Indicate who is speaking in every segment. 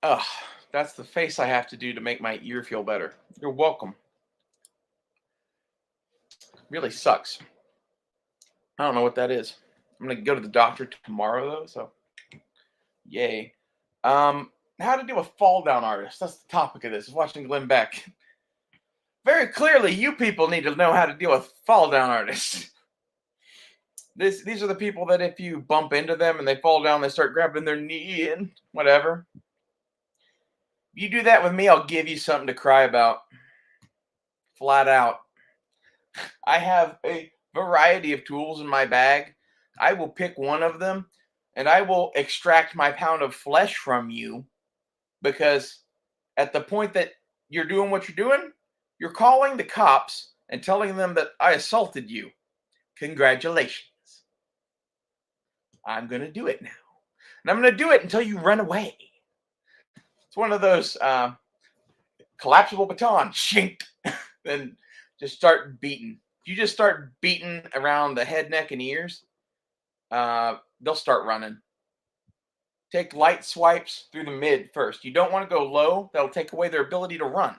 Speaker 1: Ugh, that's the face I have to do to make my ear feel better. You're welcome. Really sucks. I don't know what that is. I'm gonna go to the doctor tomorrow though, so yay. How to deal with fall down artists. That's the topic of this. Watching Glenn Beck. Very clearly, you people need to know how to deal with fall down artists. These are the people that if you bump into them and they fall down, they start grabbing their knee and whatever. You do that with me, I'll give you something to cry about. Flat out. I have a variety of tools in my bag. I will pick one of them and I will extract my pound of flesh from you because at the point that you're doing what you're doing, you're calling the cops and telling them that I assaulted you. Congratulations. I'm going to do it now. And I'm going to do it until you run away. It's one of those collapsible baton, shink, then just start beating. You just start beating around the head, neck, and ears, they'll start running. Take light swipes through the mid first. You don't want to go low. That'll take away their ability to run.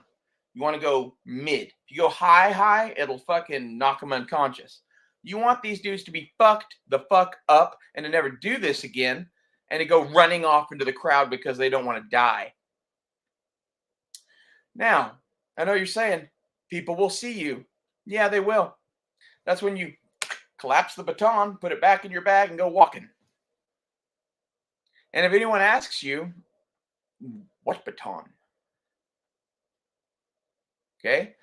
Speaker 1: You want to go mid. If you go high, it'll fucking knock them unconscious. You want these dudes to be fucked the fuck up and to never do this again and to go running off into the crowd because they don't want to die. Now, I know you're saying people will see you. Yeah, they will. That's when you collapse the baton, put it back in your bag, and go walking. And if anyone asks you, what baton? Okay?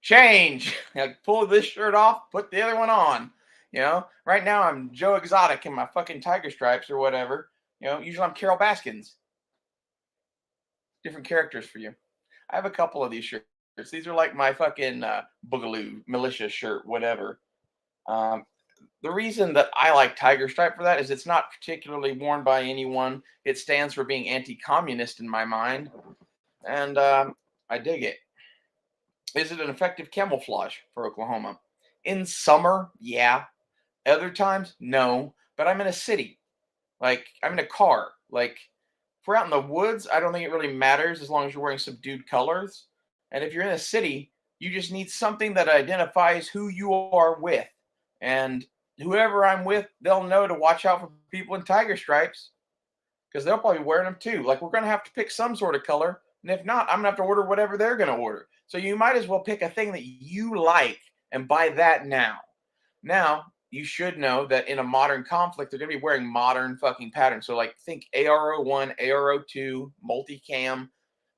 Speaker 1: Change. Like, pull this shirt off, put the other one on. You know, right now I'm Joe Exotic in my fucking tiger stripes or whatever. You know, usually I'm Carol Baskins. Different characters for you. I have a couple of these shirts. These are like my fucking Boogaloo militia shirt, whatever. The reason that I like tiger stripe for that is it's not particularly worn by anyone. It stands for being anti-communist in my mind, and I dig it. Is it an effective camouflage for Oklahoma? In summer, yeah. Other times, no. But I'm in a city. Like, I'm in a car. Like, if we're out in the woods, I don't think it really matters as long as you're wearing subdued colors. And if you're in a city, you just need something that identifies who you are with. And whoever I'm with, they'll know to watch out for people in tiger stripes because they'll probably be wearing them too. Like, we're going to have to pick some sort of color. And if not, I'm going to have to order whatever they're going to order. So you might as well pick a thing that you like and buy that now. Now, you should know that in a modern conflict, they're going to be wearing modern fucking patterns. So, like, think AR-01, AR-02, multicam,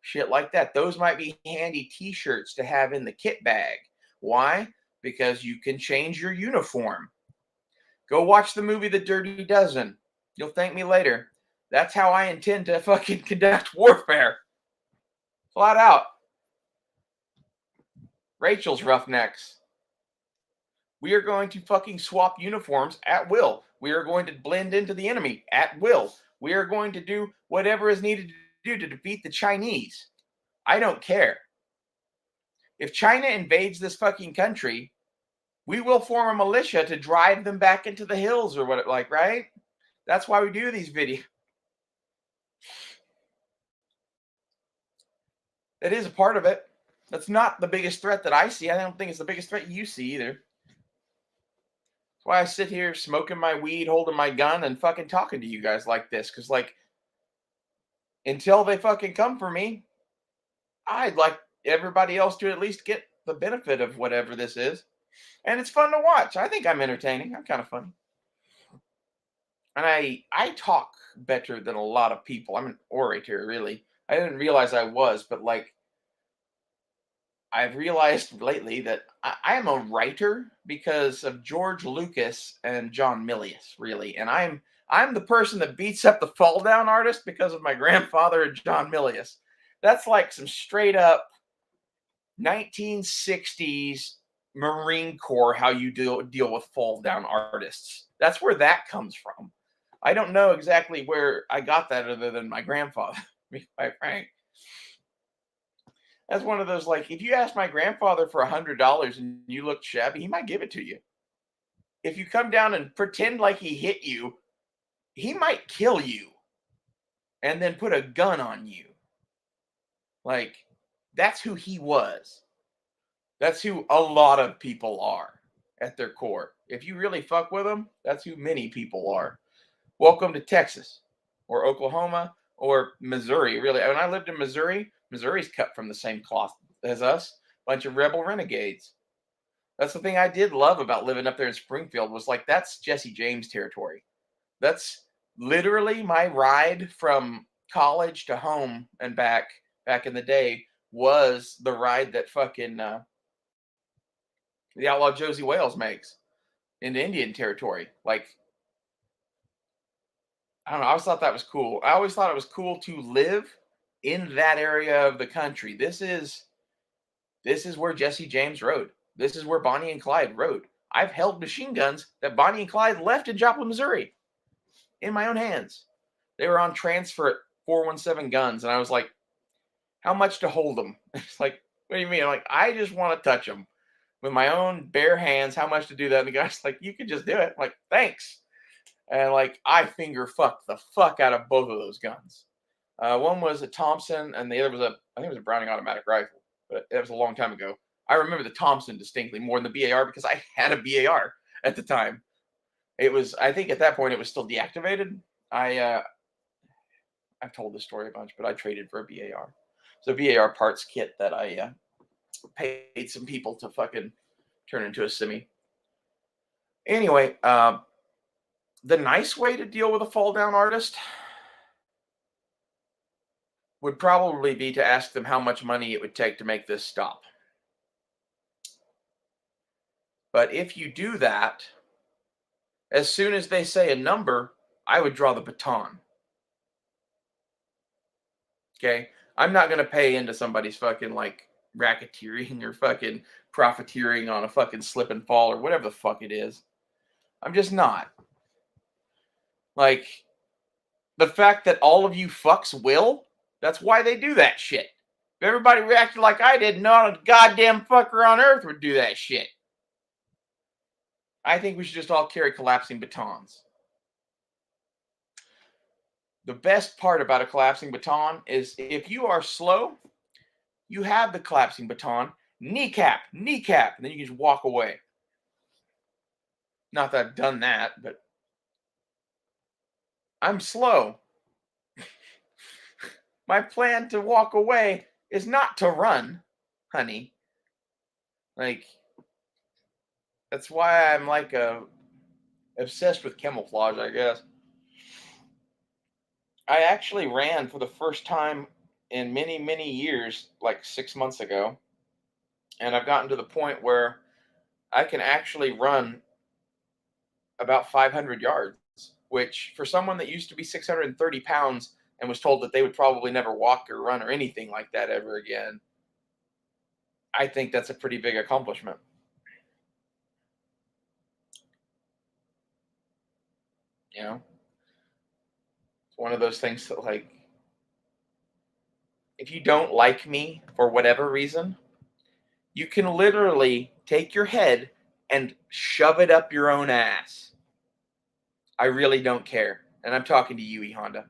Speaker 1: shit like that. Those might be handy t-shirts to have in the kit bag. Why? Because you can change your uniform. Go watch the movie The Dirty Dozen. You'll thank me later. That's how I intend to fucking conduct warfare. Flat out. Rachel's Roughnecks. We are going to fucking swap uniforms at will. We are going to blend into the enemy at will. We are going to do whatever is needed to do to defeat the Chinese. I don't care. If China invades this fucking country, we will form a militia to drive them back into the hills or what, like, right? That's why we do these videos. It is a part of it. That's not the biggest threat that I see. I don't think it's the biggest threat you see either. That's why I sit here smoking my weed, holding my gun, and fucking talking to you guys like this. Because, like, until they fucking come for me, I'd like everybody else to at least get the benefit of whatever this is. And it's fun to watch. I think I'm entertaining. I'm kind of funny. And I talk better than a lot of people. I'm an orator, really. I didn't realize I was, but, like, I've realized lately that I am a writer because of George Lucas and John Milius, really. And I'm the person that beats up the fall down artist because of my grandfather, John Milius. That's like some straight up 1960s Marine Corps, how you deal with fall down artists. That's where that comes from. I don't know exactly where I got that other than my grandfather, to be quite frank. That's one of those, like, if you ask my grandfather for $100 and you look shabby, he might give it to you. If you come down and pretend like he hit you, he might kill you and then put a gun on you. Like, that's who he was. That's who a lot of people are at their core. If you really fuck with them, that's who many people are. Welcome to Texas or Oklahoma or Missouri. Really, when I lived in Missouri, Missouri's cut from the same cloth as us. Bunch of rebel renegades. That's the thing I did love about living up there in Springfield was like that's Jesse James territory. That's literally my ride from college to home and back in the day was the ride that fucking the outlaw Josie Wales makes into Indian territory. Like, I don't know. I always thought that was cool. I always thought it was cool to live in that area of the country. This is where Jesse James rode. This is where Bonnie and Clyde rode. I've held machine guns that Bonnie and Clyde left in Joplin, Missouri, in my own hands. They were on transfer at 417 Guns, and I was like, "How much to hold them?" It's like, "What do you mean?" I'm like, "I just want to touch them with my own bare hands." How much to do that? And the guy's like, "You could just do it." I'm like, "Thanks." And like, I finger fucked the fuck out of both of those guns. One was a Thompson, and the other was I think it was a Browning automatic rifle, but that was a long time ago. I remember the Thompson distinctly more than the BAR because I had a BAR at the time. It was, I think, at that point it was still deactivated. I've told this story a bunch, but I traded for a BAR. It's a BAR parts kit that I paid some people to fucking turn into a semi. Anyway, the nice way to deal with a fall down artist would probably be to ask them how much money it would take to make this stop. But if you do that, as soon as they say a number, I would draw the baton. Okay? I'm not going to pay into somebody's fucking like racketeering or fucking profiteering on a fucking slip and fall or whatever the fuck it is. I'm just not. Like, the fact that all of you fucks will, that's why they do that shit. If everybody reacted like I did, not a goddamn fucker on earth would do that shit. I think we should just all carry collapsing batons. The best part about a collapsing baton is if you are slow, you have the collapsing baton, kneecap, and then you can just walk away. Not that I've done that, but I'm slow. My plan to walk away is not to run, honey. Like, that's why I'm like obsessed with camouflage, I guess. I actually ran for the first time in many, many years, like 6 months ago. And I've gotten to the point where I can actually run about 500 yards, which for someone that used to be 630 pounds and was told that they would probably never walk or run or anything like that ever again, I think that's a pretty big accomplishment. You know, it's one of those things that, like, if you don't like me for whatever reason, you can literally take your head and shove it up your own ass. I really don't care. And I'm talking to you, E Honda.